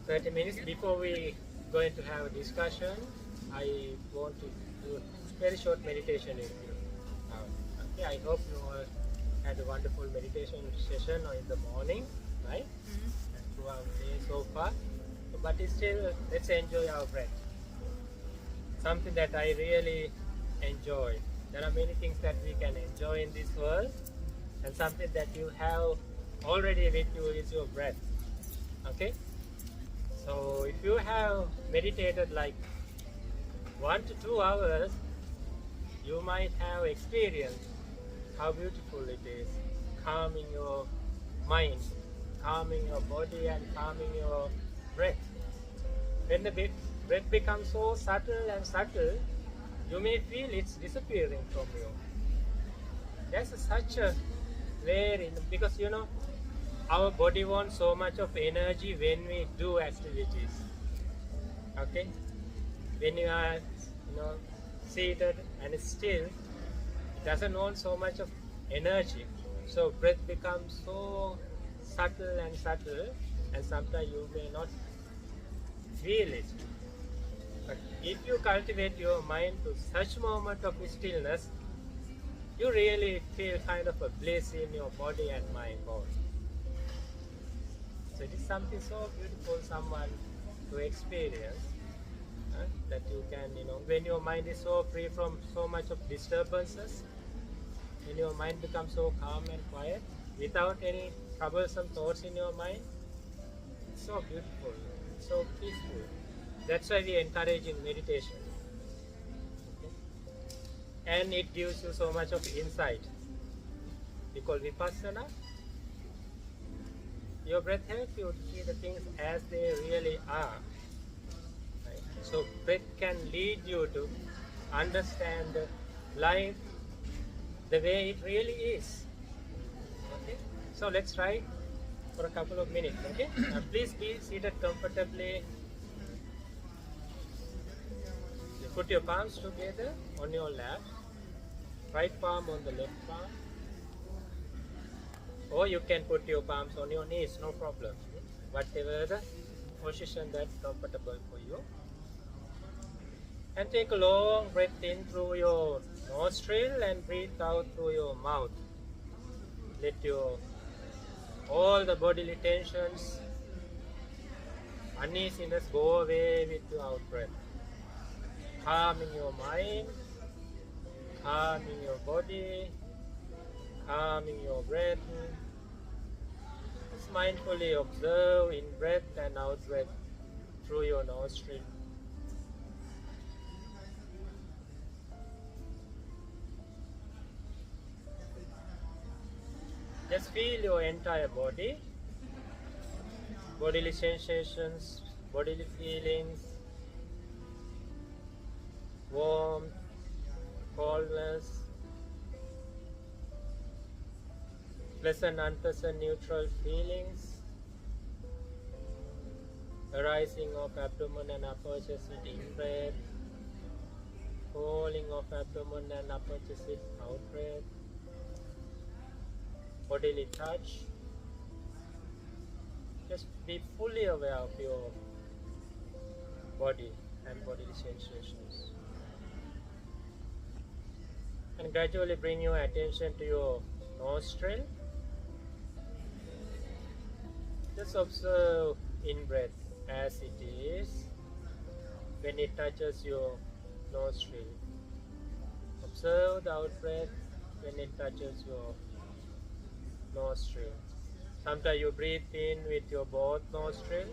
30 minutes before we going to have a discussion. I want to do a very short meditation with you. Okay, I hope you all had a wonderful meditation session in the morning, right? And throughout the day so far. But still, let's enjoy our breath. Something that I really enjoy. There are many things that we can enjoy in this world, and something that you have already with you is your breath. Okay? So if you have meditated like 1 to 2 hours, you might have experienced how beautiful it is, calming your mind, calming your body, and calming your breath. When the breath becomes so subtle and subtle, you may feel it's disappearing from you. That's such a very, because our body wants so much of energy when we do activities. Okay, when you are seated and still, it doesn't want so much of energy. So breath becomes so subtle, and sometimes you may not feel it. But if you cultivate your mind to such moment of stillness, you really feel kind of a bliss in your body and mind both. So it is something so beautiful, someone to experience, that you can, when your mind is so free from so much of disturbances, when your mind becomes so calm and quiet, without any troublesome thoughts in your mind, it's so beautiful, it's so peaceful. That's why we encourage in meditation. Okay? And it gives you so much of insight. We call vipassana. Your breath helps you to see the things as they really are. Right? So breath can lead you to understand life the way it really is. Okay? So let's try for a couple of minutes. Okay? Please be seated comfortably. You put your palms together on your lap, right palm on the left palm. Or you can put your palms on your knees, no problem. Whatever the position that's comfortable for you. And take a long breath in through your nostril and breathe out through your mouth. Let all the bodily tensions, uneasiness go away with your out breath. Calming your mind, calming your body, calming your breath. Just mindfully observe in breath and out breath through your nostril. Just feel your entire body, bodily sensations, bodily feelings, warmth, coldness, pleasant, unpleasant, neutral feelings arising of abdomen and upper chest in breath, falling of abdomen and upper chest out breath, bodily touch. Just be fully aware of your body and bodily sensations. And gradually bring your attention to your nostril. Just observe in-breath as it is when it touches your nostril. Observe the out-breath when it touches your nostril. Sometimes you breathe in with your both nostril.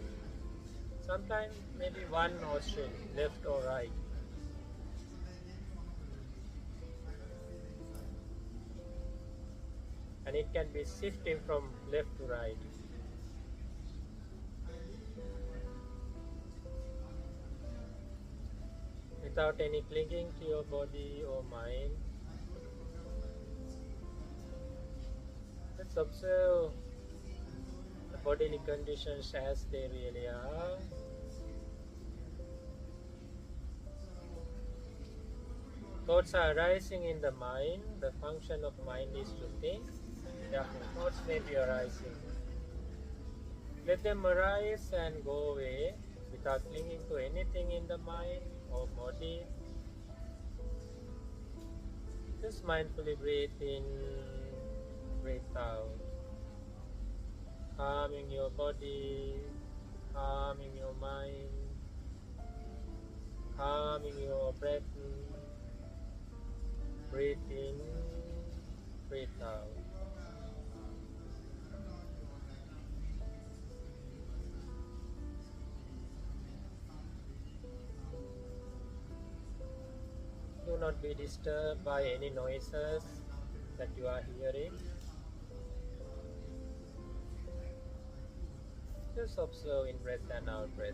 Sometimes maybe one nostril, left or right. And it can be shifting from left to right. Without any clinging to your body or mind. Let's observe the bodily conditions as they really are. Thoughts are arising in the mind. The function of mind is to think. Therefore, thoughts may be arising. Let them arise and go away without clinging to anything in the mind or body. Just mindfully breathe in, breathe out, calming your body, calming your mind, calming your breath. Breathe in, breathe out. Do not be disturbed by any noises that you are hearing. Just observe in breath and out breath.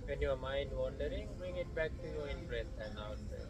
When your mind wandering, bring it back to you in breath and out breath.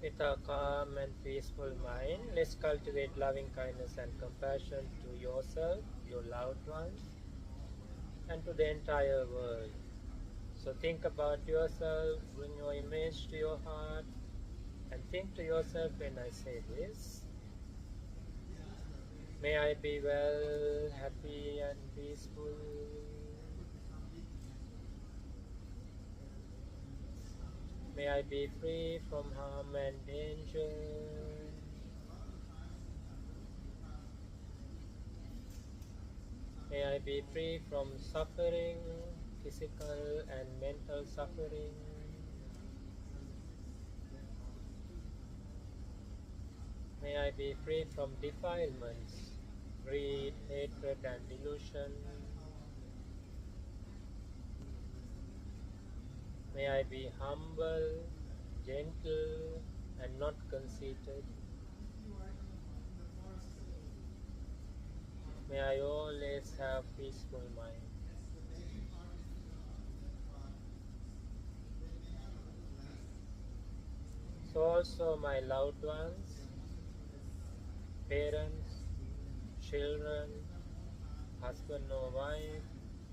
With a calm and peaceful mind, let's cultivate loving kindness and compassion to yourself, your loved ones, and to the entire world. So think about yourself, bring your image to your heart, and think to yourself when I say this. May I be well, happy and peaceful. May I be free from harm and danger. May I be free from suffering, physical and mental suffering. May I be free from defilements, greed, hatred and delusion. May I be humble, gentle and not conceited. May I always have peaceful mind. So also my loved ones, parents, children, husband or wife,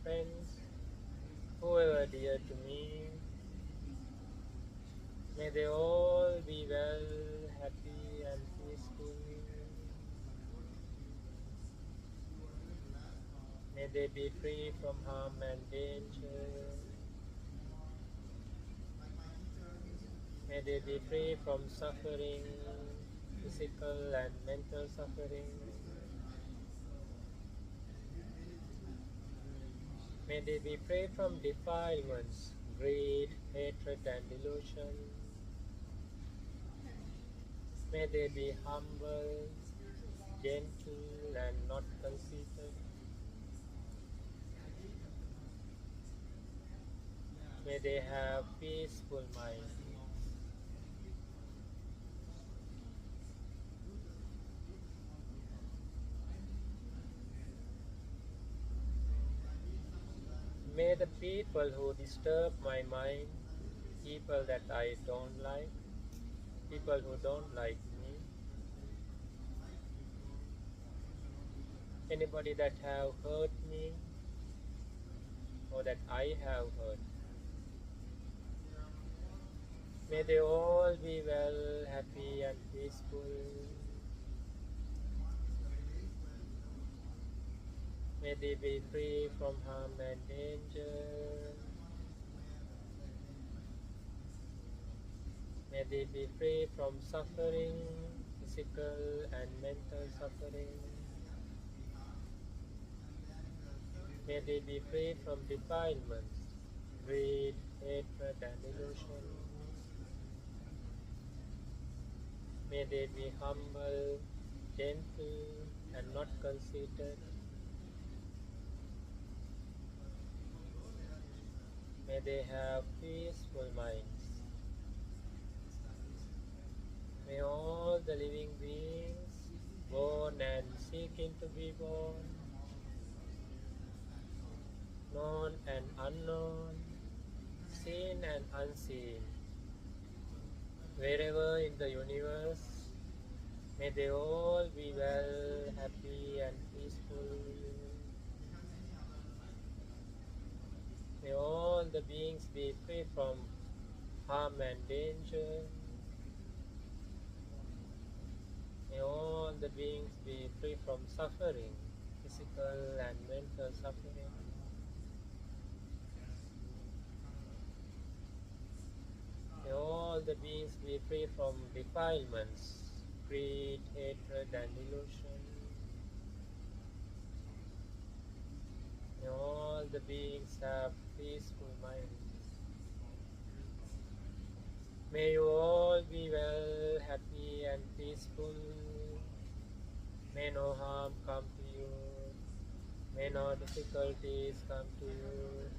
friends, whoever dear to me, may they all be well, happy and peaceful. May they be free from harm and danger. May they be free from suffering, physical and mental suffering. May they be free from defilements, greed, hatred and delusion. May they be humble, gentle and not conceited. May they have peaceful minds. May the people who disturb my mind, people that I don't like, people who don't like me, anybody that have hurt me or that I have hurt, may they all be well, happy and peaceful. May they be free from harm and danger. May they be free from suffering, physical and mental suffering. May they be free from defilements, greed, hatred and illusion. May they be humble, gentle and not conceited. May they have peaceful minds. May all the living beings, born and seeking to be born, known and unknown, seen and unseen, wherever in the universe, may they all be well, happy and peaceful. May all the beings be free from harm and danger. May all the beings be free from suffering, physical and mental suffering. May all the beings be free from defilements, greed, hatred and delusion. May all the beings have peaceful minds. May you all be well, happy and peaceful. May no harm come to you. May no difficulties come to you.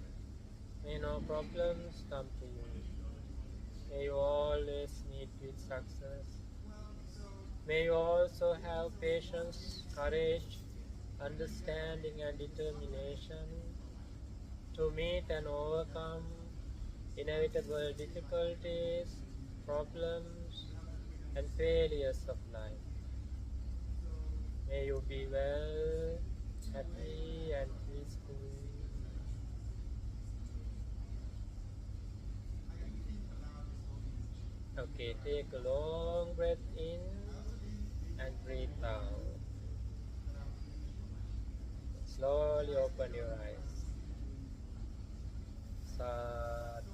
May no problems come to you. May you always meet with success. May you also have patience, courage, understanding and determination to meet and overcome inevitable difficulties, problems and failures of life. May you be well, happy and peaceful. Okay, take a long breath in and breathe out. Slowly open your eyes. Sadhu,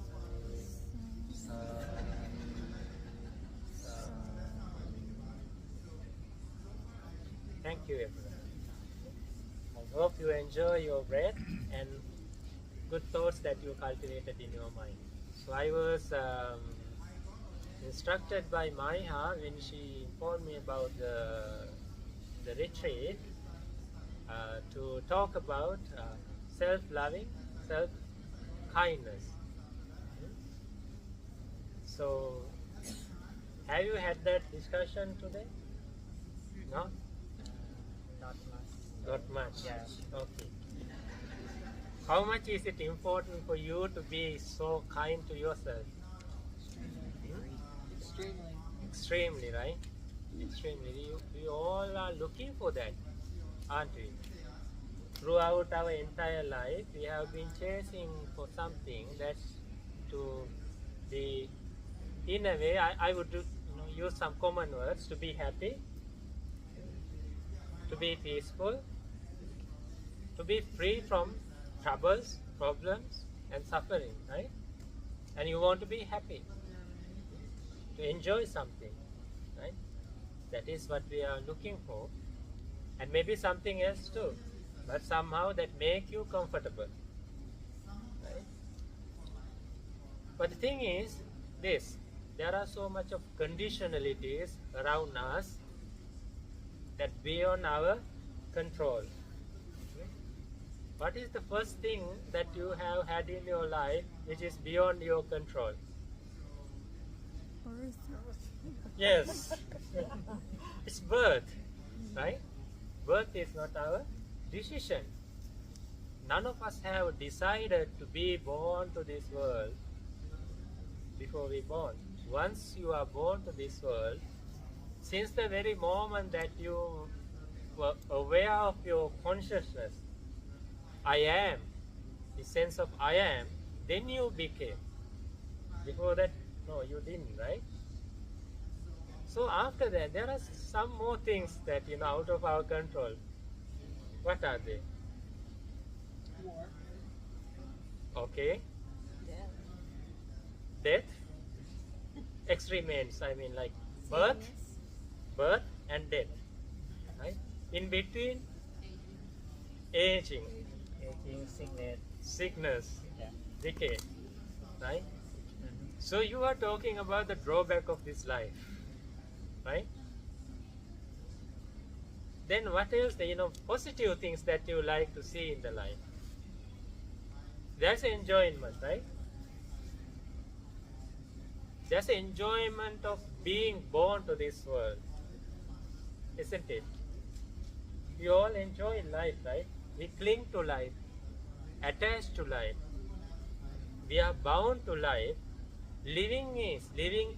sadhu, sadhu. Thank you everyone. I hope you enjoy your breath and good thoughts that you cultivated in your mind. So I was instructed by Maya when she informed me about the retreat to talk about self-loving, self-kindness. So, have you had that discussion today? No? Not much. Not much? Yeah. Okay. How much is it important for you to be so kind to yourself? Extremely. Extremely, right? Extremely. We all are looking for that, aren't we? throughout our entire life, we have been chasing for something that's to be, in a way, I would use some common words, to be happy, to be peaceful, to be free from troubles, problems, and suffering, right? And you want to be happy, to enjoy something, right? That is what we are looking for, and maybe something else too, but somehow that make you comfortable, right? But the thing is this: there are so much of conditionalities around us that beyond our control. What is the first thing that you have had in your life which is beyond your control? Yes, it's birth, right? Birth is not our decision. None of us have decided to be born to this world before we born. Once you are born to this world, since the very moment that you were aware of your consciousness, I am, the sense of I am, then you became. Before that, no, you didn't, right? So after that, there are some more things that out of our control. What are they? Okay, death, extremes. I mean, like birth and death, right? In between, aging, sickness, Yeah. decay, right? So you are talking about the drawback of this life, right? Then what else? The positive things that you like to see in the life. There's enjoyment, right? There's enjoyment of being born to this world, isn't it? We all enjoy life, right? We cling to life, attached to life. We are bound to life. Living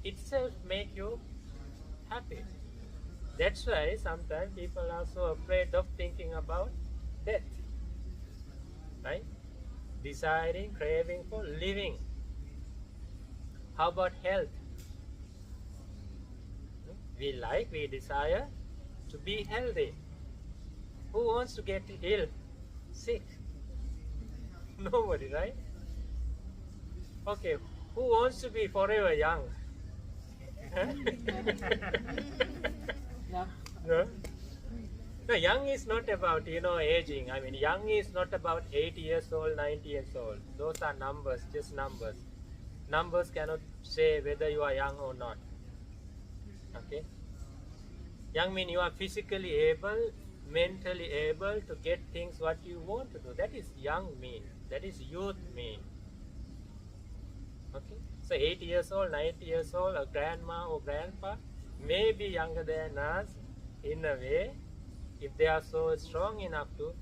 itself make you happy. That's why sometimes people are so afraid of thinking about death, right? Desiring, craving for living. How about health? We desire to be healthy. Who wants to get ill, sick? Nobody, right? Okay, who wants to be forever young? No? No, young is not about aging. I mean, young is not about 80 years old, 90 years old. Those are numbers, just numbers. Numbers cannot say whether you are young or not. Okay? Young means you are physically able, mentally able to get things what you want to do. That is young mean. That is youth mean. Okay? So 80 years old, 90 years old, a grandma or grandpa may be younger than us in a way, if they are so strong enough to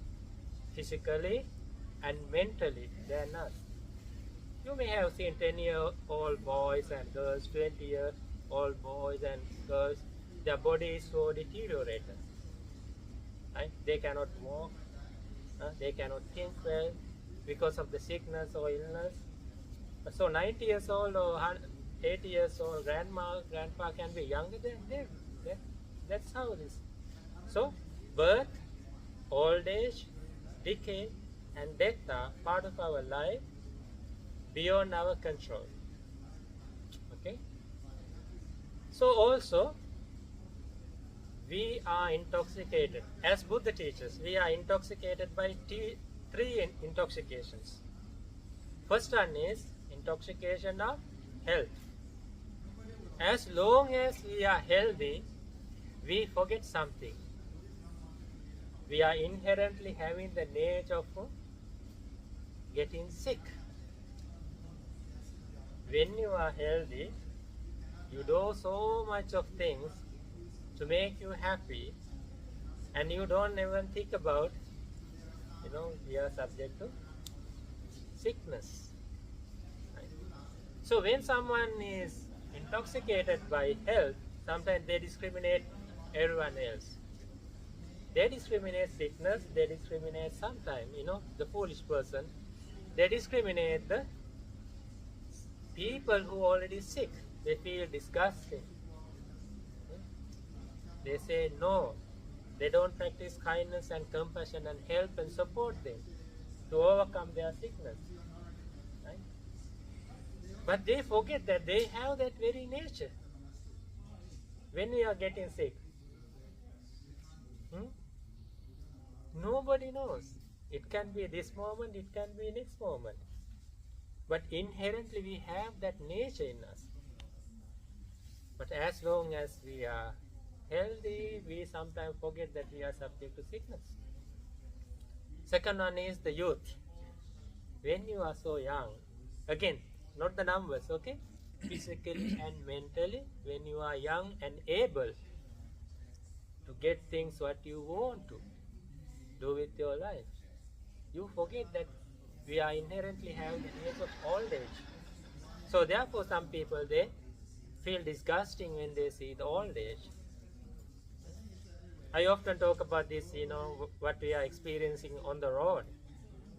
physically and mentally than us. You may have seen 10-year-old boys and girls, 20-year-old boys and girls, their body is so deteriorated. Right? They cannot walk, they cannot think well because of the sickness or illness. So 90 years old or 80 years old grandpa can be younger than them. That's how it is. So birth, old age, decay, and death are part of our life beyond our control. Okay? So also, we are intoxicated. As Buddha teaches, we are intoxicated by three intoxications. First one is intoxication of health. As long as we are healthy, we forget something. We are inherently having the nature of getting sick. When you are healthy, you do so much of things to make you happy, and you don't even think about, we are subject to sickness. Right? So when someone is intoxicated by health, sometimes they discriminate everyone else. They discriminate sickness, they discriminate sometimes, the foolish person. They discriminate the people who already sick. They feel disgusting. They say no. They don't practice kindness and compassion and help and support them to overcome their sickness. Right? But they forget that they have that very nature. When we are getting sick, nobody knows. It can be this moment, it can be next moment. But inherently we have that nature in us. But as long as we are healthy, we sometimes forget that we are subject to sickness. Second one is the youth. When you are so young, again, not the numbers, okay? Physically and mentally, when you are young and able to get things what you want to do with your life, you forget that we are inherently having the nature of old age. So therefore some people, they feel disgusting when they see the old age. I often talk about this, what we are experiencing on the road.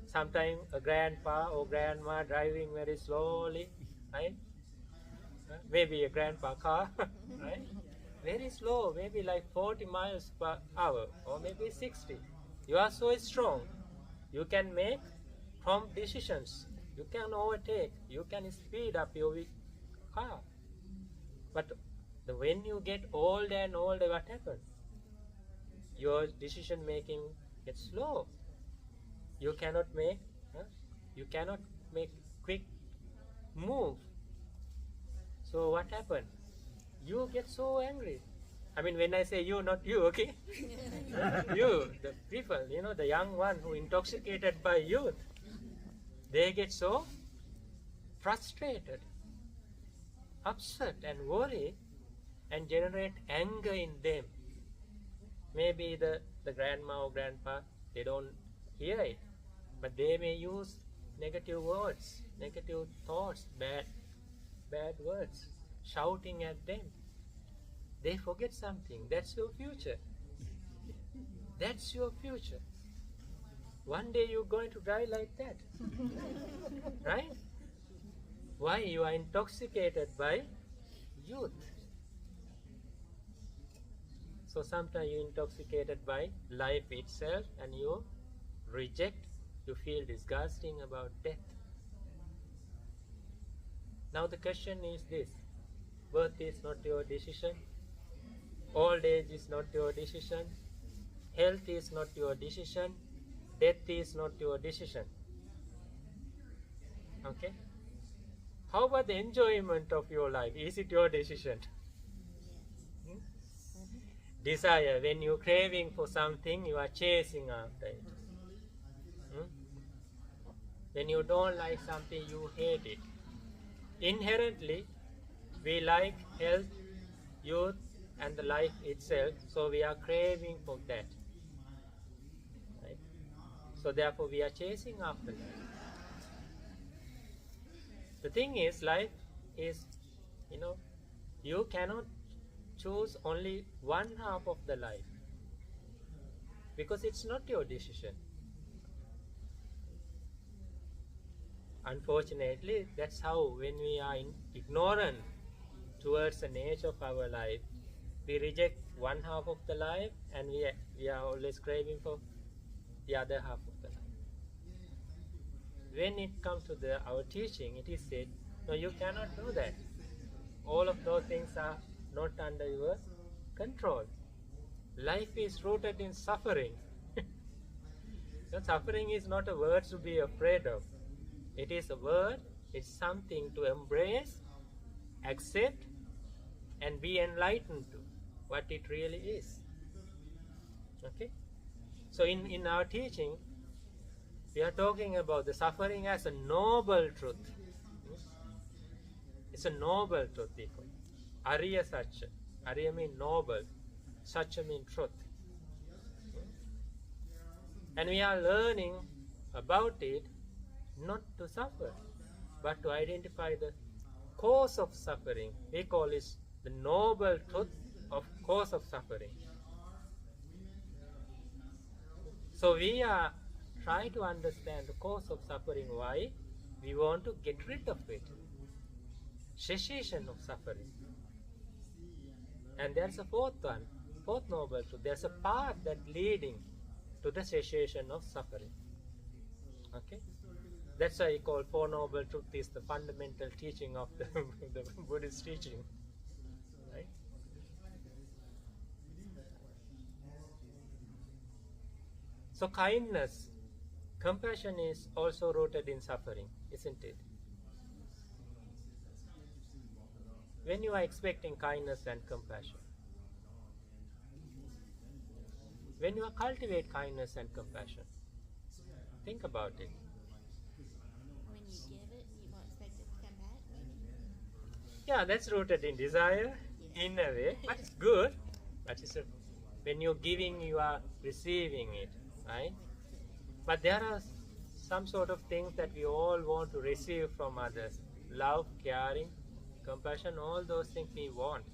Sometimes a grandpa or grandma driving very slowly, right? Maybe a grandpa car, right? Very slow, maybe like 40 miles per hour or maybe 60. You are so strong. You can make prompt decisions. You can overtake. You can speed up your car. But when you get older and older, what happens? Your decision making gets slow. You cannot make quick move. So what happened? You get so angry. I mean, when I say you, not you, okay? You, the people, the young one who intoxicated by youth, they get so frustrated, upset and worried and generate anger in them. Maybe the grandma or grandpa, they don't hear it, but they may use negative words, negative thoughts, bad words, shouting at them. They forget something. That's your future. That's your future. One day you're going to die like that. Right? Why? You are intoxicated by youth. So sometimes you're intoxicated by life itself and you reject, you feel disgusting about death. Now the question is this: birth is not your decision, old age is not your decision, health is not your decision, death is not your decision. Okay? How about the enjoyment of your life? Is it your decision? Desire, when you're craving for something, you are chasing after it. When you don't like something, you hate it. Inherently, we like health, youth, and the life itself, so we are craving for that. Right? So therefore, we are chasing after that. The thing is, life is, you cannot choose only one half of the life because it's not your decision. Unfortunately, that's how, when we are ignorant towards the nature of our life, we reject one half of the life and we are always craving for the other half of the life. When it comes to our teaching, it is said, no, you cannot do that. All of those things are not under your control. Life is rooted in suffering. So suffering is not a word to be afraid of. It is a word, it's something to embrace, accept, and be enlightened to what it really is. Okay? So in our teaching, we are talking about the suffering as a noble truth. It's a noble truth, people. Ariya Satya. Ariya means noble. Satya means truth. And we are learning about it not to suffer, but to identify the cause of suffering. We call it the noble truth of cause of suffering. So we are trying to understand the cause of suffering, why we want to get rid of it. Cessation of suffering. And there's a fourth one, fourth noble truth. There's a path that leading to the cessation of suffering. Okay? That's why I call Four Noble Truth is the fundamental teaching of the, the Buddhist teaching. Right? So kindness, compassion is also rooted in suffering, isn't it? When you are expecting kindness and compassion, when you cultivate kindness and compassion, think about it. When you give it, you won't expect it to come back, maybe? Yeah, that's rooted in desire, in a way, but it's good. But it's when you're giving, you are receiving it, right? But there are some sort of things that we all want to receive from others. Love, caring, compassion, all those things we want.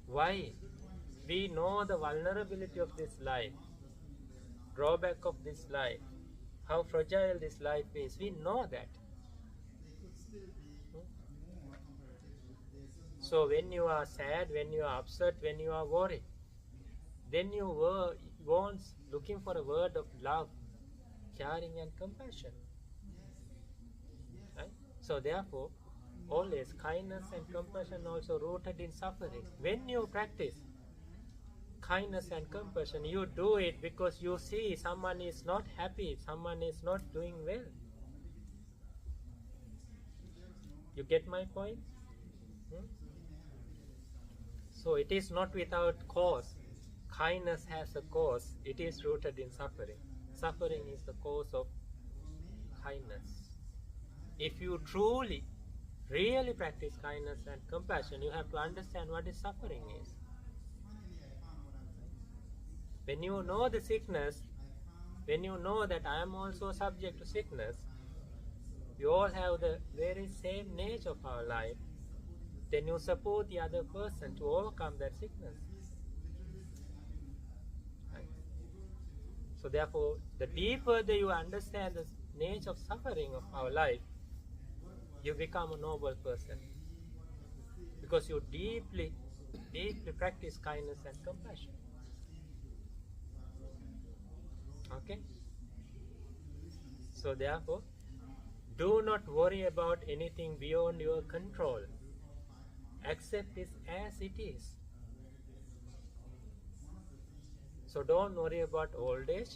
Why? We know the vulnerability of this life, drawback of this life, how fragile this life is. We know that. So when you are sad, when you are upset, when you are worried, then you want looking for a word of love, caring and compassion. Right? So therefore, always kindness and compassion also rooted in suffering. When you practice kindness and compassion, you do it because you see someone is not happy, someone is not doing well. You get my point? So it is not without cause. Kindness has a cause. It is rooted in suffering. Suffering is the cause of kindness. If you truly, really practice kindness and compassion, you have to understand what is suffering is. When you know the sickness, when you know that I am also subject to sickness, we all have the very same nature of our life, then you support the other person to overcome that sickness. Right? So therefore, the deeper that you understand the nature of suffering of our life, you become a noble person. Because you deeply practice kindness and compassion. Okay? So therefore, do not worry about anything beyond your control. Accept it as it is. So don't worry about old age.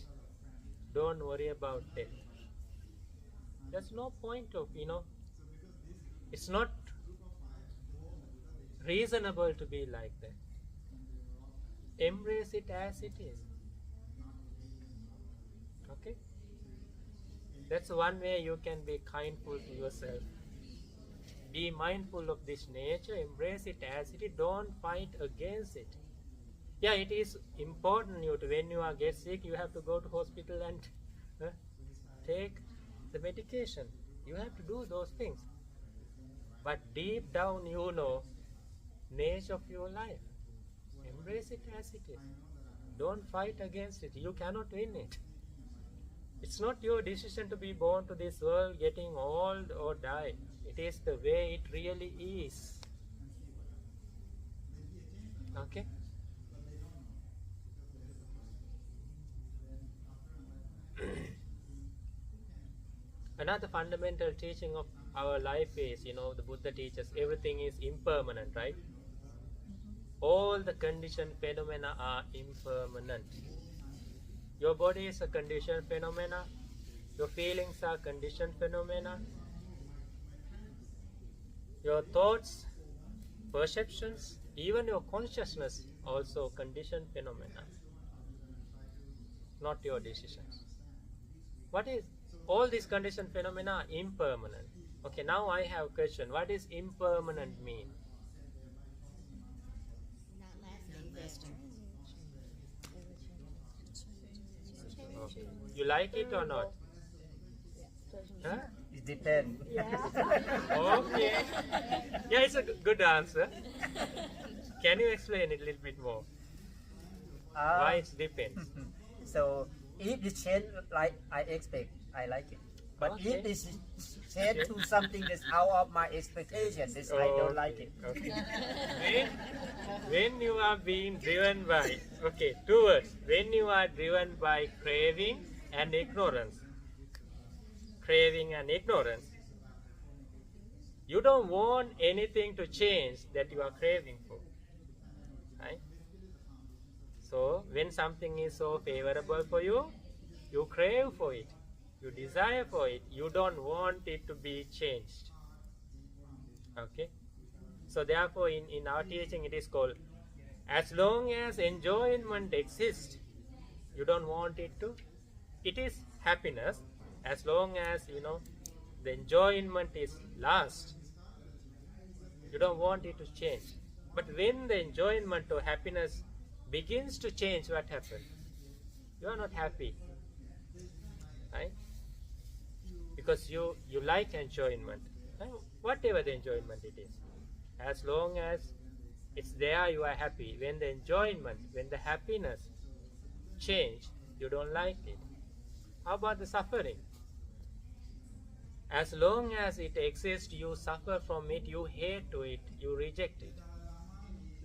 Don't worry about death. There's no point of, it's not reasonable to be like that. Embrace it as it is. Okay? That's one way you can be kindful to yourself. Be mindful of this nature, embrace it as it is, don't fight against it. Yeah, it is important when you are get sick, you have to go to hospital and take the medication. You have to do those things. But deep down you know nature of your life. Embrace it as it is. Don't fight against it. You cannot win it. It's not your decision to be born to this world, getting old or die. It is the way it really is. Okay? Another fundamental teaching of our life is, the Buddha teaches everything is impermanent, right? All the conditioned phenomena are impermanent. Your body is a conditioned phenomena. Your feelings are conditioned phenomena. Your thoughts, perceptions, even your consciousness also conditioned phenomena. Not your decisions. What is all these conditioned phenomena are impermanent. Okay, now I have a question. What does impermanent mean? Not lasting. Okay. You like it or not? Huh? It depends. Okay. Yeah, it's a good answer. Can you explain it a little bit more? Why it depends? So if it change like I expect, I like it. But Okay. if it's change to something that's out of my expectation, this I don't like it. Okay. When you are being driven by, okay, two words. When you are driven by craving and ignorance, you don't want anything to change that you are craving for, right? So when something is so favorable for you, you crave for it, you desire for it, you don't want it to be changed. Okay. So therefore in our teaching it is called, as long as enjoyment exists, you don't want it to, it is happiness. As long as the enjoyment is last, you don't want it to change. But when the enjoyment or happiness begins to change, what happens? You are not happy, right? Because you like enjoyment, right? Whatever the enjoyment it is, as long as it's there, you are happy. When the enjoyment, when the happiness change, you don't like it. How about the suffering? As long as it exists, you suffer from it, you hate to it, you reject it.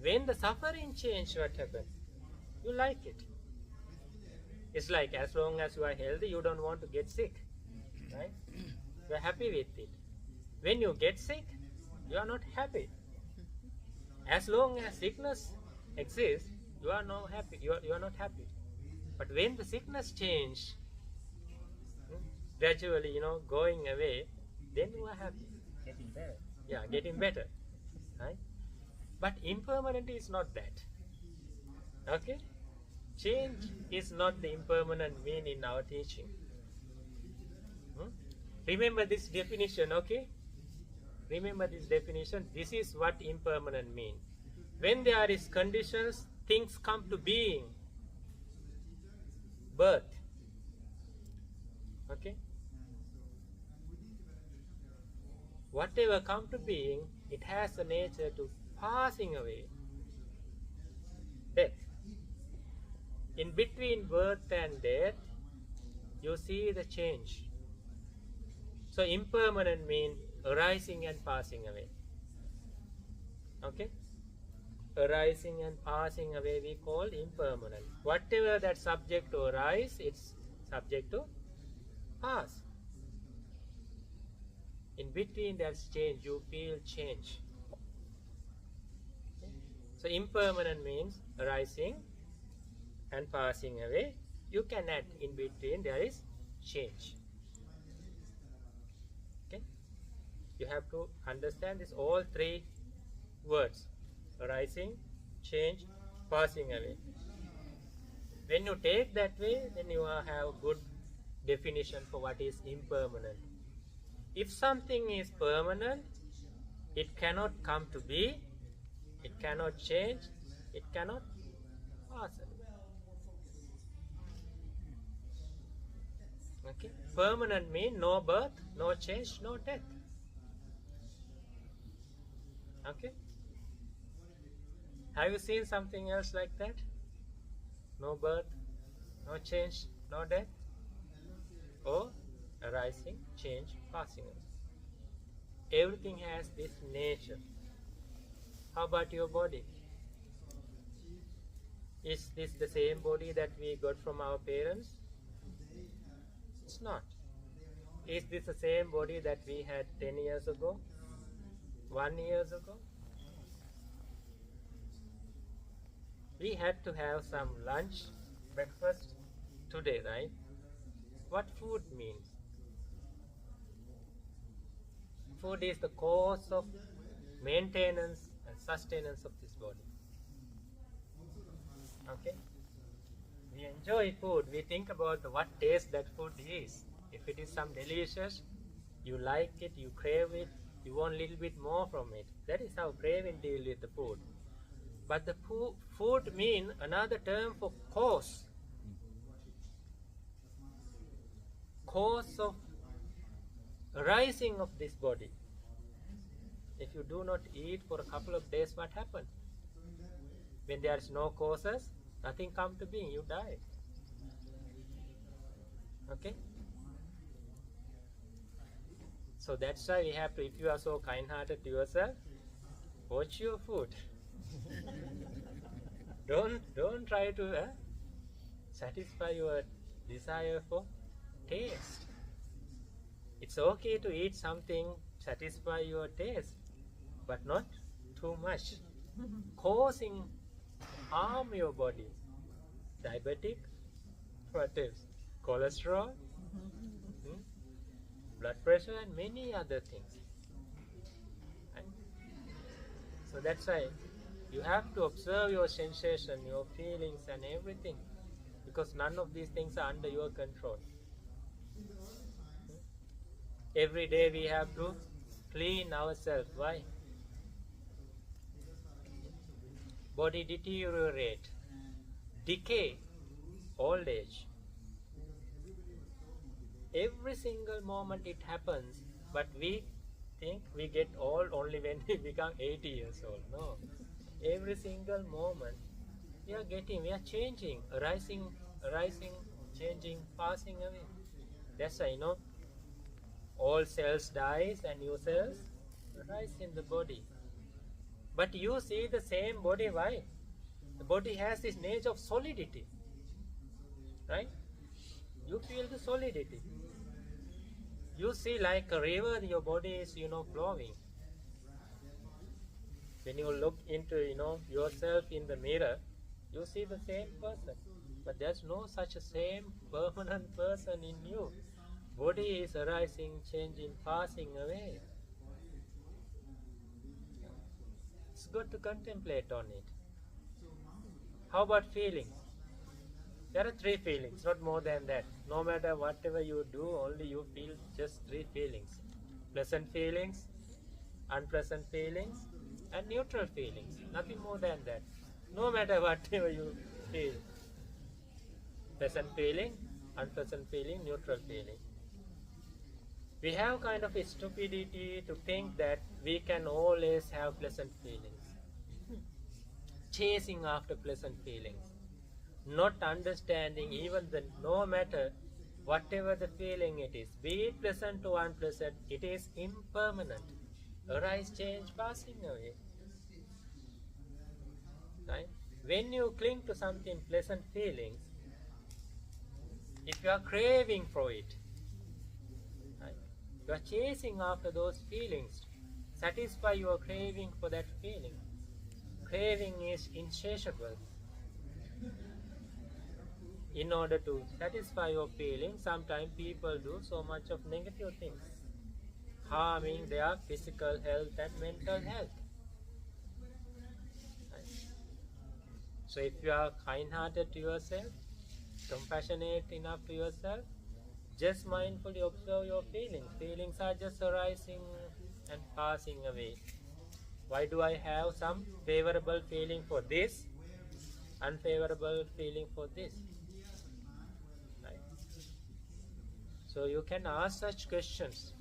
When the suffering changes, what happens? You like it. It's like, as long as you are healthy, you don't want to get sick, right? You are happy with it. When you get sick, you are not happy. As long as sickness exists, you are not happy. You are not happy. But when the sickness change, gradually, going away, then you are happy. Getting better. Yeah, getting better, right? But impermanent is not that. Okay? Change is not the impermanent mean in our teaching. Remember this definition, okay? Remember this definition. This is what impermanent means. When there is conditions, things come to being. Birth. Okay? Whatever come to being, it has a nature to passing away. Death. In between birth and death, you see the change. So impermanent means arising and passing away. Okay? Arising and passing away we call impermanent. Whatever that subject to arise, it's subject to pass. In between there's change, you feel change. Okay? So impermanent means arising and passing away. You can add in between there is change. Okay? You have to understand this all three words: arising, change, passing away. When you take that way, then you have good definition for what is impermanent. If something is permanent, it cannot come to be, it cannot change, it cannot pass away. Okay? Permanent means no birth, no change, no death. Okay? Have you seen something else like that? No birth, no change, no death? Or arising, change, passing away. Everything has this nature. How about your body? Is this the same body that we got from our parents? It's not. Is this the same body that we had 10 years ago? 1 year ago? We had to have some lunch, breakfast today, right? What food means? Food is the cause of maintenance and sustenance of this body. Okay? We enjoy food. We think about what taste that food is. If it is some delicious, you like it, you crave it, you want a little bit more from it. That is how craving deals with the food. But the food means another term for cause. Cause of arising of this body. If you do not eat for a couple of days, what happens? When there is no causes, nothing comes to being, you die. So that's why we have to, if you are so kind-hearted to yourself, watch your food. Don't try to satisfy your desire for taste. It's okay to eat something, satisfy your taste, but not too much, causing harm your body. Diabetic, what else? Cholesterol, blood pressure, and many other things. Right? So that's why you have to observe your sensation, your feelings, and everything, because none of these things are under your control. Every day we have to clean ourselves. Why? Body deteriorate, decay, old age. Every single moment it happens, but we think we get old only when we become 80 years old. No. Every single moment we are changing, arising, changing, passing away. That's why, all cells dies and new cells arise in the body. But you see the same body, why? The body has this nature of solidity, right? You feel the solidity. You see like a river, your body is, flowing. When you look into, yourself in the mirror, you see the same person. But there's no such a same permanent person in you. Body is arising, changing, passing away. It's good to contemplate on it. How about feelings? There are 3 feelings, not more than that. No matter whatever you do, only you feel just 3 feelings. Pleasant feelings, unpleasant feelings, and neutral feelings. Nothing more than that. No matter whatever you feel. Pleasant feeling, unpleasant feeling, neutral feeling. We have kind of a stupidity to think that we can always have pleasant feelings. Chasing after pleasant feelings. Not understanding even no matter whatever the feeling it is, be it pleasant or unpleasant, it is impermanent. Arise, change, passing away. Right? When you cling to something pleasant feelings, if you are craving for it, right? You are chasing after those feelings, satisfy your craving for that feeling. Craving is insatiable. In order to satisfy your feelings, sometimes people do so much of negative things, harming their physical health and mental health. Right? So if you are kind-hearted to yourself, compassionate enough to yourself, just mindfully observe your feelings. Feelings are just arising and passing away. Why do I have some favorable feeling for this, unfavorable feeling for this? Right? So you can ask such questions.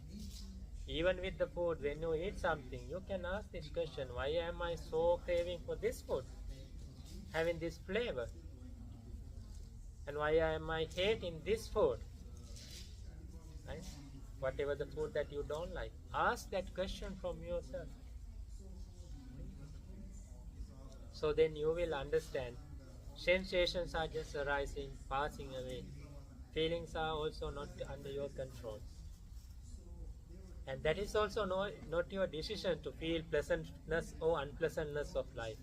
Even with the food, when you eat something, you can ask this question: why am I so craving for this food, having this flavor? And why am I hating this food? Right? Whatever the food that you don't like, ask that question from yourself. So then you will understand sensations are just arising, passing away. Feelings are also not under your control. And that is also not your decision to feel pleasantness or unpleasantness of life.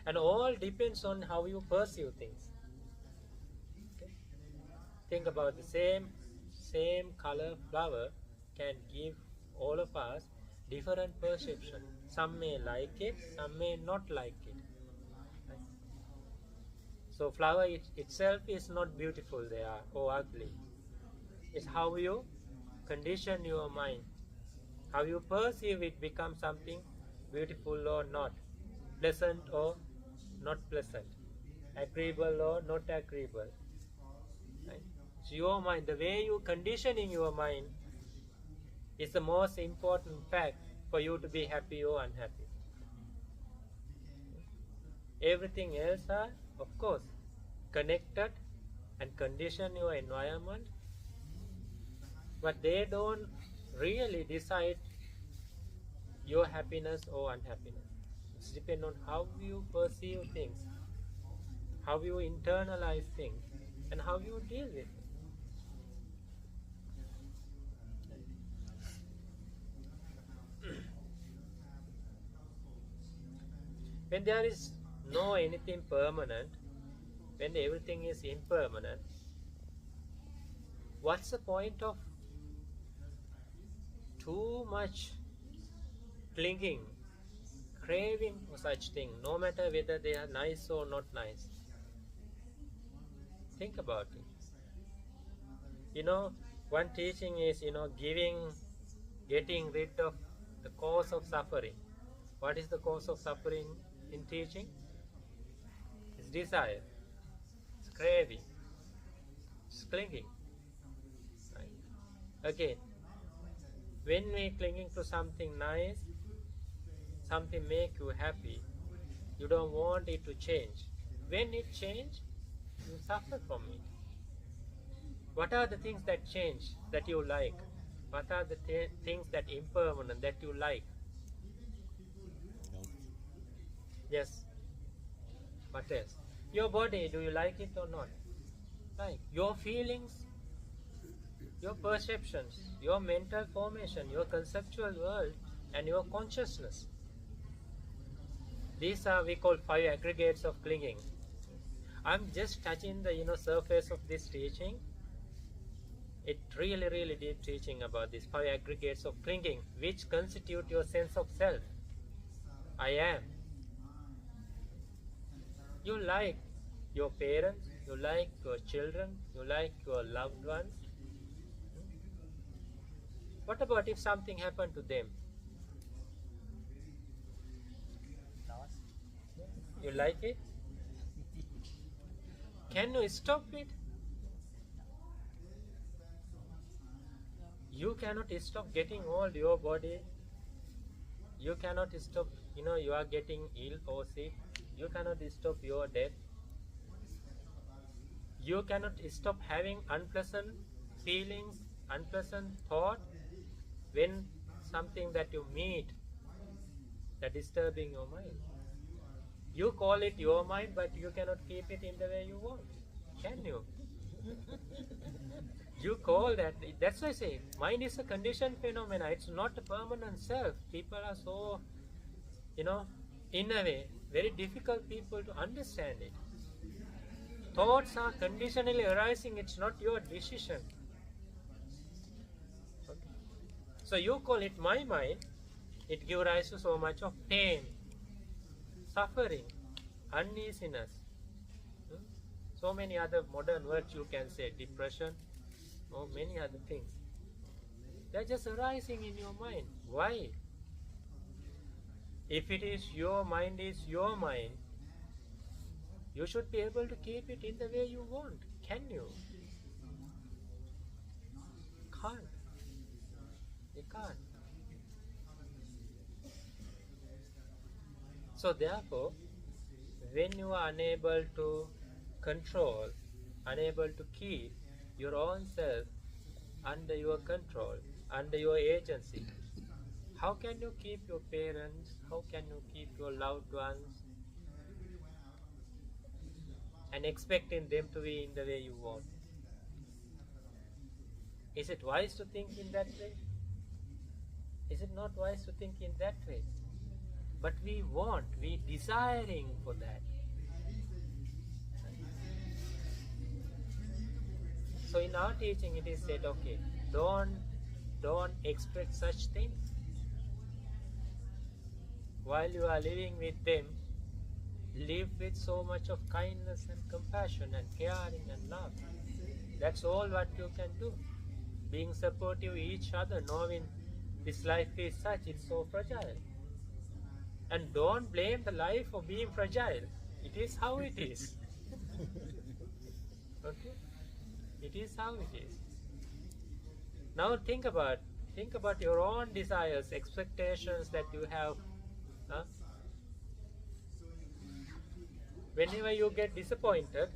And all depends on how you perceive things. Okay? Think about the same color flower can give all of us different perception. Some may like it, some may not like it. Right? So flower itself is not beautiful there or ugly. It's how you condition your mind. How you perceive it becomes something beautiful or not, pleasant or not pleasant, agreeable or not agreeable. Right? So your mind, the way you conditioning your mind is the most important fact for you to be happy or unhappy. Everything else are, of course, connected and condition your environment but they don't really decide your happiness or unhappiness. It depends on how you perceive things, how you internalize things, and how you deal with it. When there is no anything permanent, when everything is impermanent, what's the point of too much clinging, craving for such thing, no matter whether they are nice or not nice? Think about it. One teaching is, getting rid of the cause of suffering. What is the cause of suffering in teaching? It's desire, it's craving, it's clinging. Right? Again, when we clinging to something nice, something make you happy, you don't want it to change. When it change, you suffer from it. What are the things that change that you like? What are the things that impermanent that you like? Yes. What else? Your body, do you like it or not? Like your feelings, your perceptions, your mental formation, your conceptual world, and your consciousness. These are we call 5 aggregates of clinging. I'm just touching the surface of this teaching. It really deep teaching about these 5 aggregates of clinging, which constitute your sense of self. I am. You like your parents, you like your children, you like your loved ones. What about if something happened to them? You like it? Can you stop it? You cannot stop getting old, your body. You cannot stop, you are getting ill or sick. You cannot stop your death. You cannot stop having unpleasant feelings, unpleasant thought when something that you meet that disturbing your mind. You call it your mind, but you cannot keep it in the way you want. Can you? You call that. That's why I say mind is a conditioned phenomena. It's not a permanent self. People are so, in a way, very difficult people to understand it. Thoughts are conditionally arising. It's not your decision. Okay. So you call it my mind. It gives rise to so much of pain, suffering, uneasiness. So many other modern words you can say, depression, or many other things. They're just arising in your mind. Why? If it is your mind, you should be able to keep it in the way you want. Can you? Can't. You can't. So therefore, when you are unable to control, unable to keep your own self under your control, under your agency, how can you keep your parents? How can you keep your loved ones? And expecting them to be in the way you want. Is it wise to think in that way? Is it not wise to think in that way? But we desiring for that. So in our teaching it is said, okay, don't expect such things. While you are living with them, live with so much of kindness and compassion and caring and love. That's all what you can do. Being supportive each other, knowing this life is such, it's so fragile. And don't blame the life for being fragile. It is how it is. Okay? It is how it is. Now think about your own desires, expectations that you have. Whenever you get disappointed,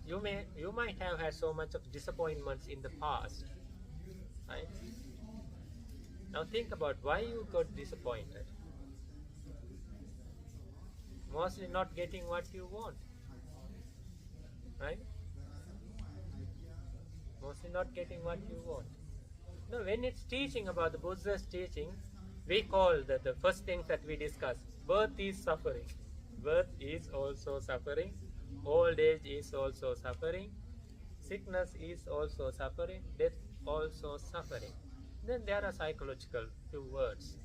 you might have had so much of disappointments in the past. Right? Now think about why you got disappointed. Mostly not getting what you want. Right? Mostly not getting what you want. No, when it's teaching about the Buddha's teaching, we call the first things that we discuss. Birth is suffering. Birth is also suffering. Old age is also suffering. Sickness is also suffering. Death also suffering. Then there are psychological few words.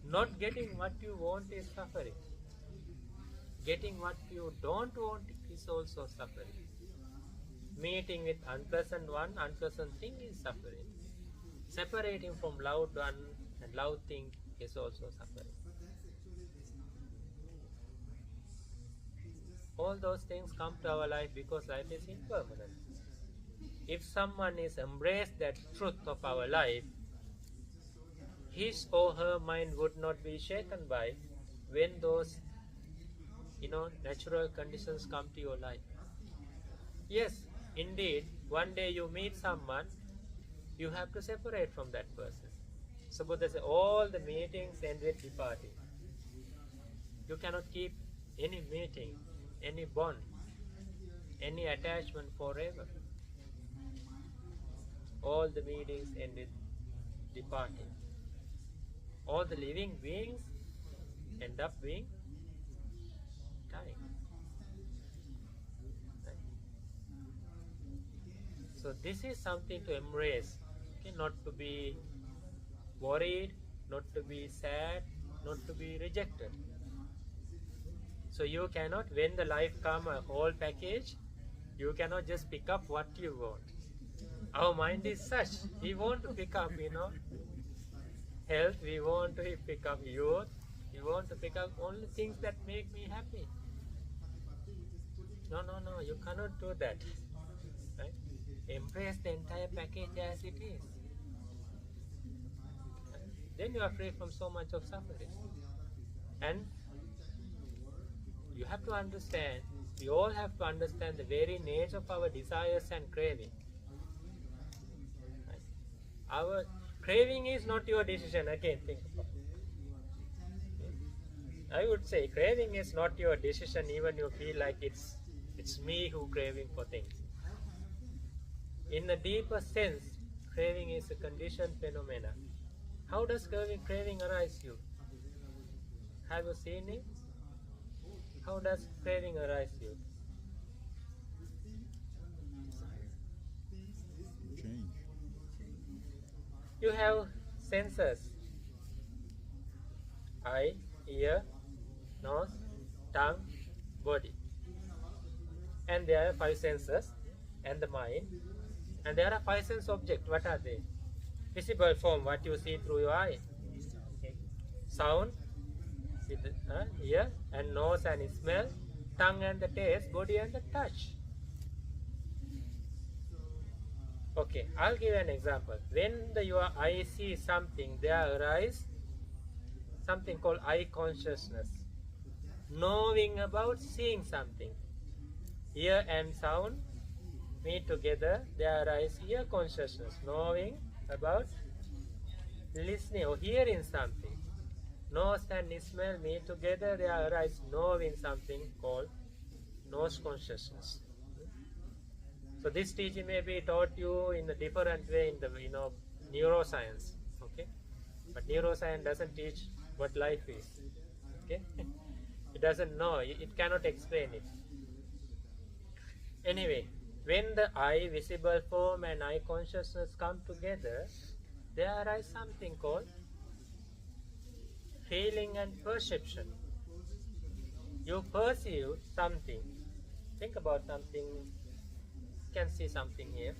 Not getting what you want is suffering. Getting what you don't want is also suffering. Meeting with unpleasant thing is suffering. Separating from loved one and loved thing is also suffering. All those things come to our life because life is impermanent. If someone is embraced that truth of our life, his or her mind would not be shaken by when those natural conditions come to your life. Yes, indeed, one day you meet someone, you have to separate from that person. So Buddha says all the meetings end with departing. You cannot keep any meeting, any bond, any attachment forever. All the meetings end with departing. All the living beings end up being dying. Right? So this is something to embrace. Okay? Not to be worried, not to be sad, not to be rejected. So you cannot, when the life come a whole package, you cannot just pick up what you want. Our mind is such, we want to pick up, health, we want to pick up youth, we want to pick up only things that make me happy. No, you cannot do that. Right? Embrace the entire package as it is. Then you are free from so much of suffering. And you have to understand, we all have to understand the very nature of our desires and craving. Right? Our craving is not your decision. Again, think about it. I would say craving is not your decision, even you feel like it's me who craving for things. In a deeper sense, craving is a conditioned phenomena. How does craving arise you? Have you seen it? How does craving arise you? Change. You have senses. Eye, ear, nose, tongue, body. And there are 5 senses and the mind. And there are 5 sense objects. What are they? Visible form, what you see through your eye. Sound, with the ear and nose and smell, tongue and the taste, body and the touch. Okay, I'll give an example. When your eye sees something, there arises something called eye consciousness. Knowing about seeing something. Ear and sound meet together, there arises ear consciousness. Knowing about listening or hearing something. Nose and smell meet together, there arises knowing something called nose consciousness. So this teaching may be taught you in a different way in the neuroscience. Okay, but neuroscience doesn't teach what life is. Okay, it doesn't know. It cannot explain it. Anyway, when the eye, visible form, and eye consciousness come together, there arises something called feeling and perception. You perceive something. Think about something. You can see something here.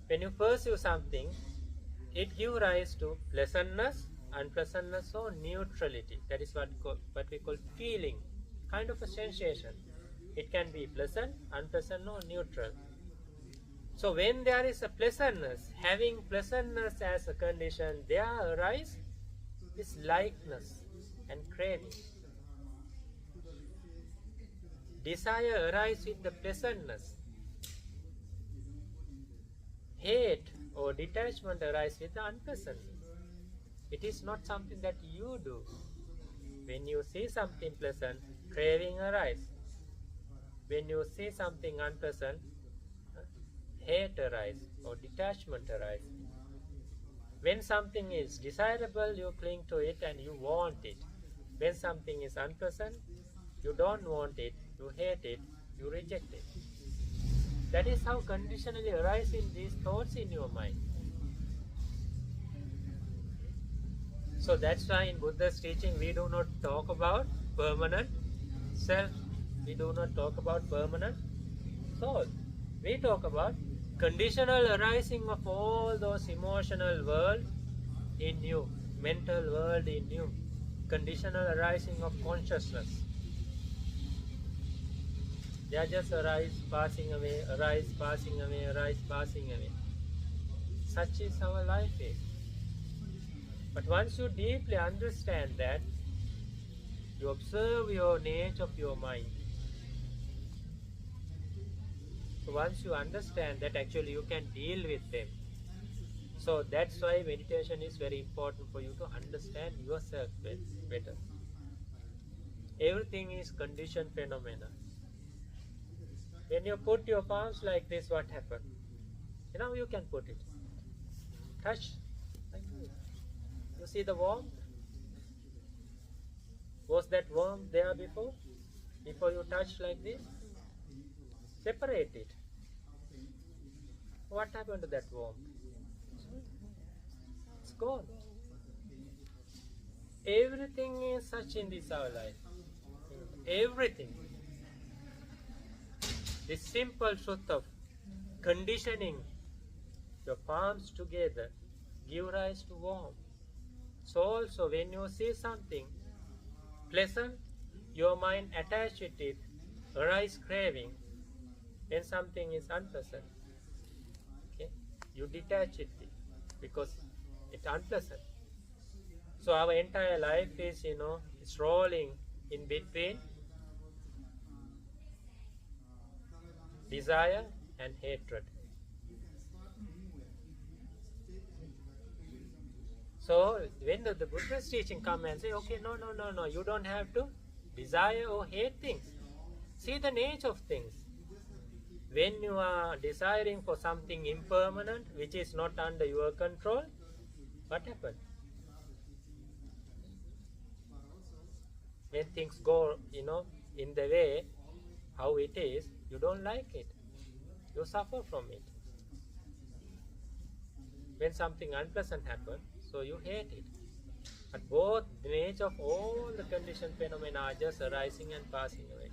When you perceive something, it gives rise to pleasantness, unpleasantness, or neutrality. That is what we call feeling, kind of a sensation. It can be pleasant, unpleasant, or neutral. So when there is a pleasantness, having pleasantness as a condition, there arises this likeness and craving. Desire arises with the pleasantness. hate or detachment arises with the unpleasant. It is not something that you do. When you see something pleasant, craving arises. When you see something unpleasant, hate arises or detachment arises. When something is desirable, you cling to it and you want it. When something is unpleasant, you don't want it, you hate it, you reject it. That is how conditionally arising these thoughts in your mind. So that's why in Buddha's teaching we do not talk about permanent self. We do not talk about permanent soul. We talk about conditional arising of all those emotional world in you, mental world in you, conditional arising of consciousness. They are just arise, passing away, arise, passing away, arise, passing away. Such is our life is. But once you deeply understand that, you observe your nature of your mind. So once you understand that, actually you can deal with them. So that's why meditation is very important for you to understand yourself better. Everything is conditioned phenomena. When you put your palms like this, what happens? Now you can put it. Touch like this. You see the warmth? Was that warmth there before? Before you touch like this? Separate it. What happened to that warmth? It's gone. Everything is such in this our life. Everything. This simple truth of conditioning your palms together give rise to warmth. So also when you see something pleasant, your mind attached with it, arise craving. When something is unpleasant, okay, you detach it because it's unpleasant. So our entire life is, it's rolling in between desire and hatred. So when the Buddha's teaching come and say, okay, no, you don't have to desire or hate things. See the nature of things. When you are desiring for something impermanent, which is not under your control, what happens? When things go, in the way how it is, you don't like it. You suffer from it. When something unpleasant happens, so you hate it. But both the nature of all the conditioned phenomena are just arising and passing away.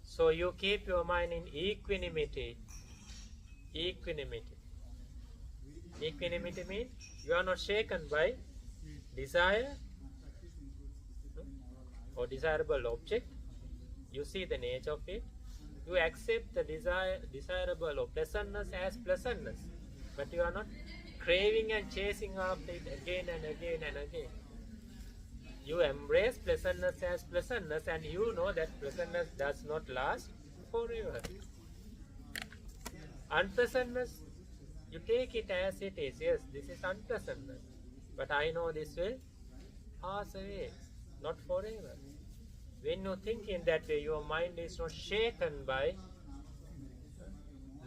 So you keep your mind in equanimity. Equanimity. Equanimity means you are not shaken by desire or desirable object. You see the nature of it. You accept the desirable or pleasantness as pleasantness. But you are not craving and chasing after it again and again and again. You embrace pleasantness as pleasantness, and you know that pleasantness does not last forever. Unpleasantness, you take it as it is. Yes, this is unpleasantness. But I know this will pass away, not forever. When you think in that way, your mind is not shaken by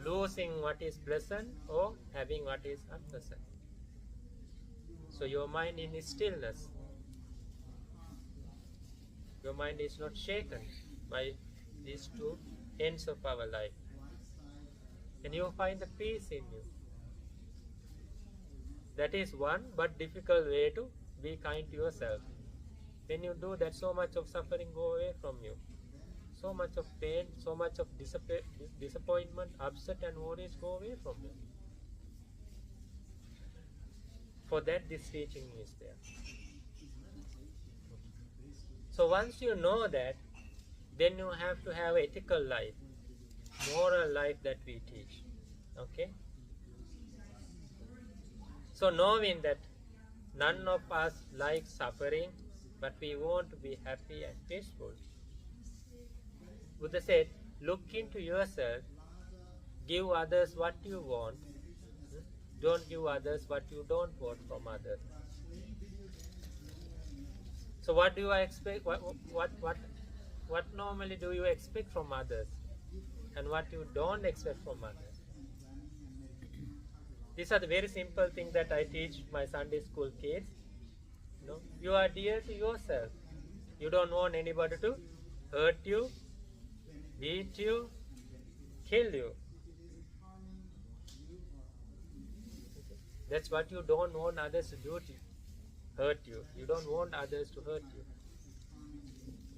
losing what is pleasant or having what is unpleasant. So your mind in stillness. Your mind is not shaken by these two ends of our life. And you find the peace in you. That is one but difficult way to be kind to yourself. When you do that, so much of suffering go away from you. So much of pain, so much of disappointment, upset and worries go away from you. For that this teaching is there. So once you know that, then you have to have ethical life, moral life that we teach. Okay? So knowing that none of us likes suffering, but we want to be happy and peaceful. Buddha said, look into yourself Give others what you want. Don't give others what you don't want from others. So what do I expect? What normally do you expect from others, and what you don't expect from others? These are the very simple things that I teach my Sunday school kids. You are dear to yourself. You don't want anybody to hurt you, beat you, kill you. That's what you don't want others to do to you. Hurt you. You don't want others to hurt you,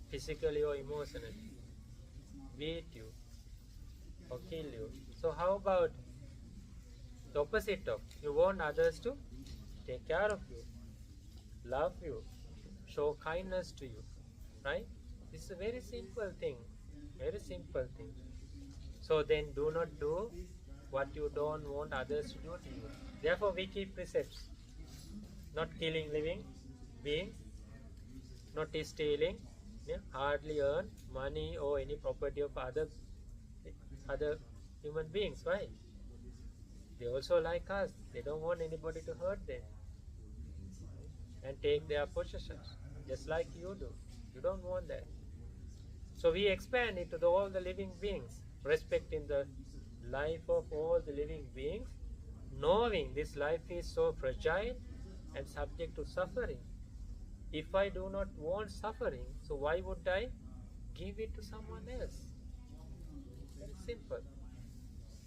physically or emotionally, beat you or kill you. So how about the opposite of you want others to take care of you, love you, show kindness to you, right? This is a very simple thing, very simple thing. So then do not do what you don't want others to do to you. Therefore we keep precepts: not killing living beings, not stealing, hardly earn money or any property of other human beings. Why? They also like us. They don't want anybody to hurt them and take their possessions, just like you do. You don't want that. So we expand it to all the living beings, respecting the life of all the living beings, knowing this life is so fragile and subject to suffering. If I do not want suffering, so why would I give it to someone else? Very simple.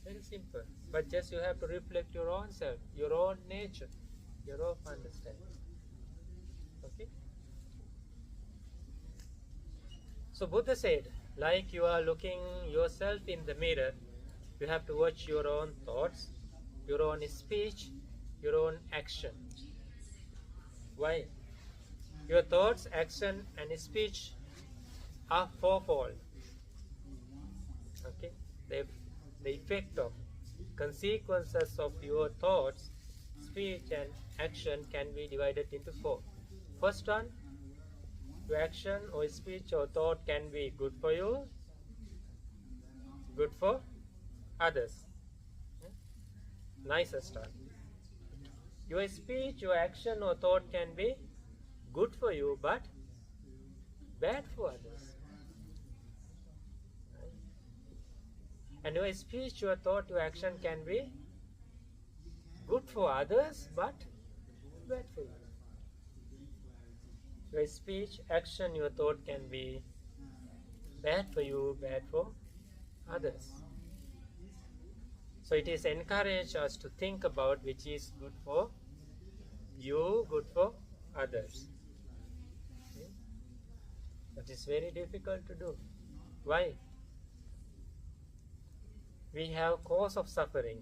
Very simple. But just you have to reflect your own self, your own nature, your own understanding. Okay? So Buddha said, like you are looking yourself in the mirror, you have to watch your own thoughts, your own speech, your own action. Why? Your thoughts, action and speech are fourfold. Okay? The effect of consequences of your thoughts, speech and action can be divided into four. First one, your action or speech or thought can be good for you, good for others. Nicest one. Your speech, your action or thought can be good for you but bad for others. And your speech, your thought, your action can be good for others but bad for you. Your speech, action, your thought can be bad for you, bad for others. So it is encouraged us to think about which is good for you, good for others. Okay? That is very difficult to do. Why? We have cause of suffering.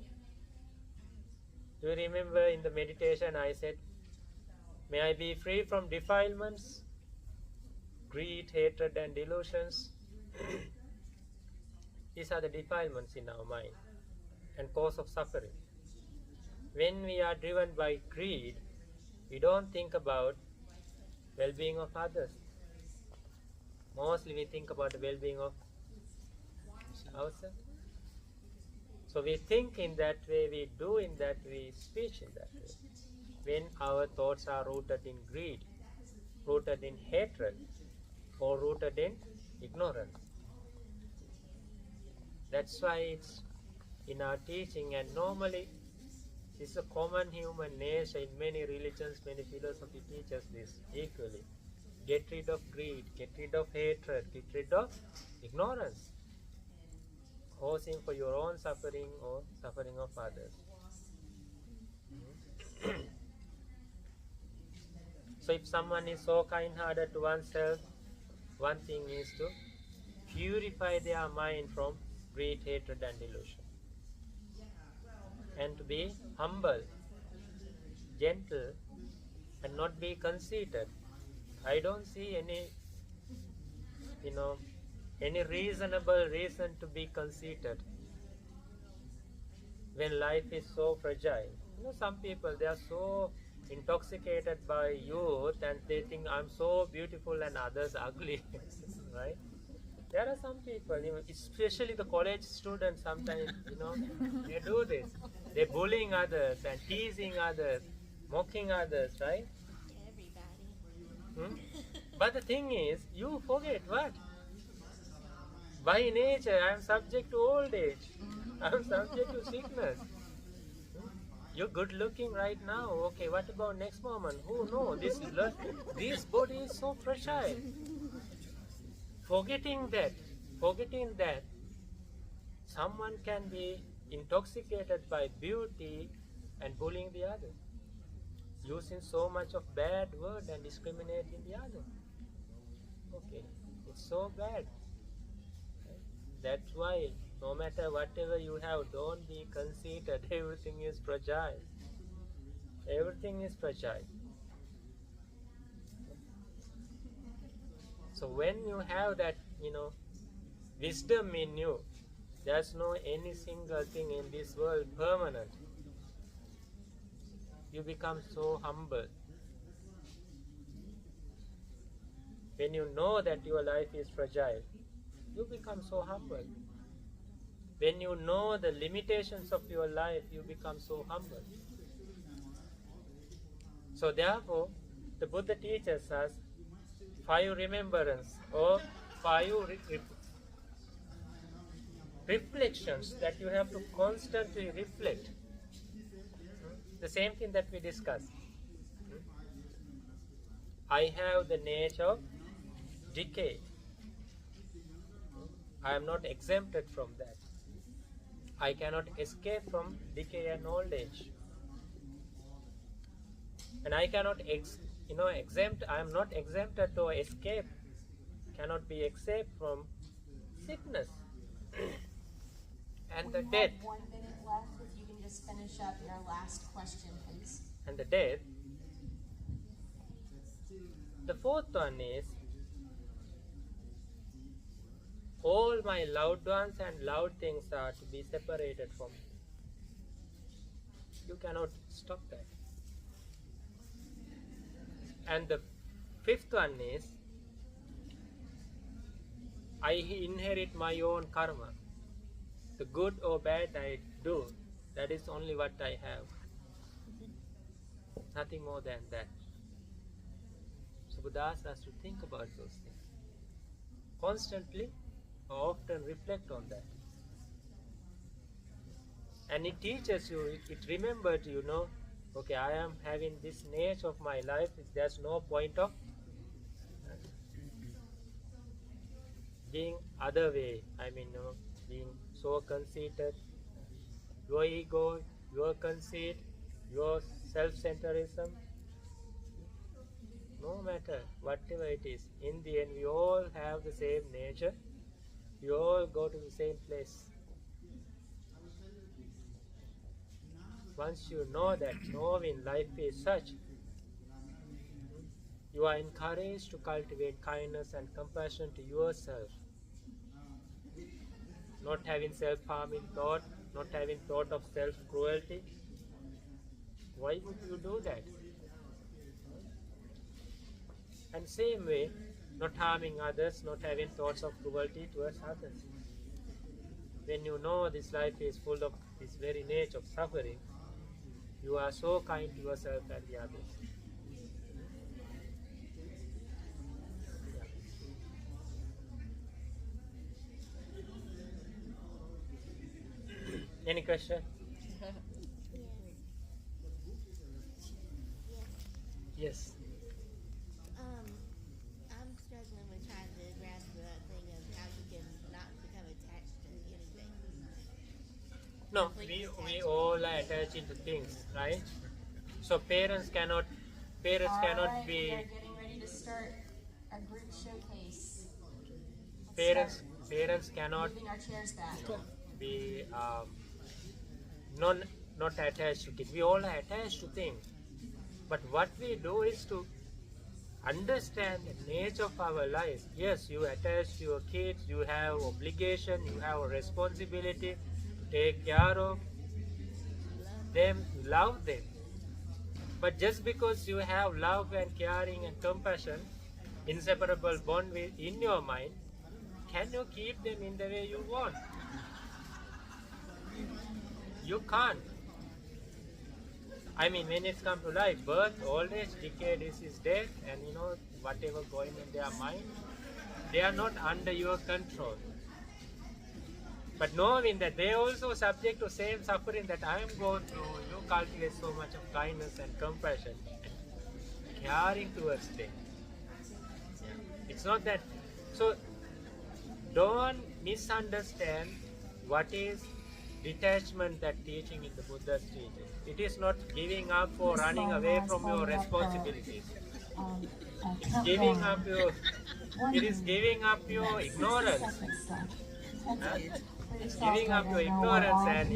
Do you remember in the meditation I said, may I be free from defilements, greed, hatred and delusions? These are the defilements in our mind and cause of suffering. When we are driven by greed, we don't think about well-being of others. Mostly we think about the well-being of ourselves. So we think in that way, we do in that way, speak in that way. When our thoughts are rooted in greed, rooted in hatred, or rooted in ignorance. That's why it's in our teaching, and normally it's a common human nature in many religions, many philosophy teaches this equally. Get rid of greed, get rid of hatred, get rid of ignorance, causing for your own suffering or suffering of others. So if someone is so kind-hearted to oneself, one thing is to purify their mind from greed, hatred and delusion. And to be humble, gentle and not be conceited. I don't see any reasonable reason to be conceited when life is so fragile. Some people, they are so intoxicated by youth and they think I'm so beautiful and others ugly, right? There are some people, especially the college students, sometimes, they do this. They're bullying others and teasing others, mocking others, right? Everybody. Hmm? But the thing is, you forget what? By nature, I am subject to old age. I am subject to sickness. You're good looking right now. Okay, what about next moment? Who knows? This body is so fragile. Forgetting that someone can be intoxicated by beauty and bullying the other, using so much of bad word and discriminating the other. Okay, it's so bad. That's why no matter whatever you have, don't be conceited. Everything is fragile. Everything is fragile. So when you have that, wisdom in you, there's no any single thing in this world permanent. You become so humble. When you know that your life is fragile, you become so humble. When you know the limitations of your life, you become so humble. So therefore, the Buddha teaches us 5 remembrance or 5 reflections that you have to constantly reflect. The same thing that we discussed. I have the nature of decay. I am not exempted from that. I cannot escape from decay and old age. And I cannot I am not exempted to escape, cannot be escaped from sickness and the We death. have 1 minute left. If you can just finish up your last question, please. And the death. The 4th one is, all my loved ones and loved things are to be separated from me. You cannot stop that. And the 5th one is, I inherit my own karma. The good or bad I do, that is only what I have. Nothing more than that. So Buddha asks us to think about those things. Constantly or often reflect on that. And it teaches you, it remembers okay, I am having this nature of my life. There's no point of being other way. Being so conceited. Your ego, your conceit, your self-centerism. No matter whatever it is, in the end we all have the same nature. We all go to the same place. Once you know that, knowing life is such, you are encouraged to cultivate kindness and compassion to yourself. Not having self-harming thought, not having thought of self-cruelty. Why would you do that? And same way, not harming others, not having thoughts of cruelty towards others. When you know this life is full of this very nature of suffering, you are so kind to yourself and the others. Yeah. Any question? Yes. I'm struggling with trying to grasp the thing of how you can not become attached to anything. No, we all are attaching to things, right? So parents cannot All right, we be are getting ready to start a group showcase. parents cannot Moving our chairs back. be not attached to kids. We all are attached to things. But what we do is to understand the nature of our life. Yes, you attach to your kids, you have obligation, you have a responsibility to take care of them, love them. But just because you have love and caring and compassion, inseparable bond in your mind, can you keep them in the way you want? You can't. I mean, when it's come to life, birth, old age, decay, disease, death, and whatever going in their mind, they are not under your control. But knowing that they also subject to same suffering that I am going through, you cultivate so much of kindness and compassion and caring towards them. It's not that. So don't misunderstand what is detachment that teaching in the Buddha's teaching. It is not giving up for running away from your responsibilities. It's giving up your. It is giving up your ignorance. It's giving up your ignorance and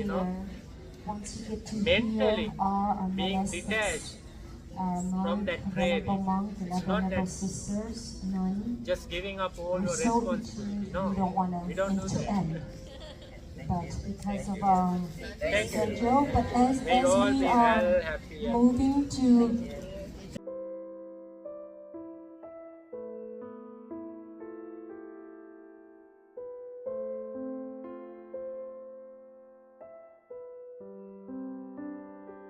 mentally being detached from that craving. It's not that just giving up all your responsibility. No, we don't do that. But because of our Thank you. schedule, but as May all we be are well, happy, and moving to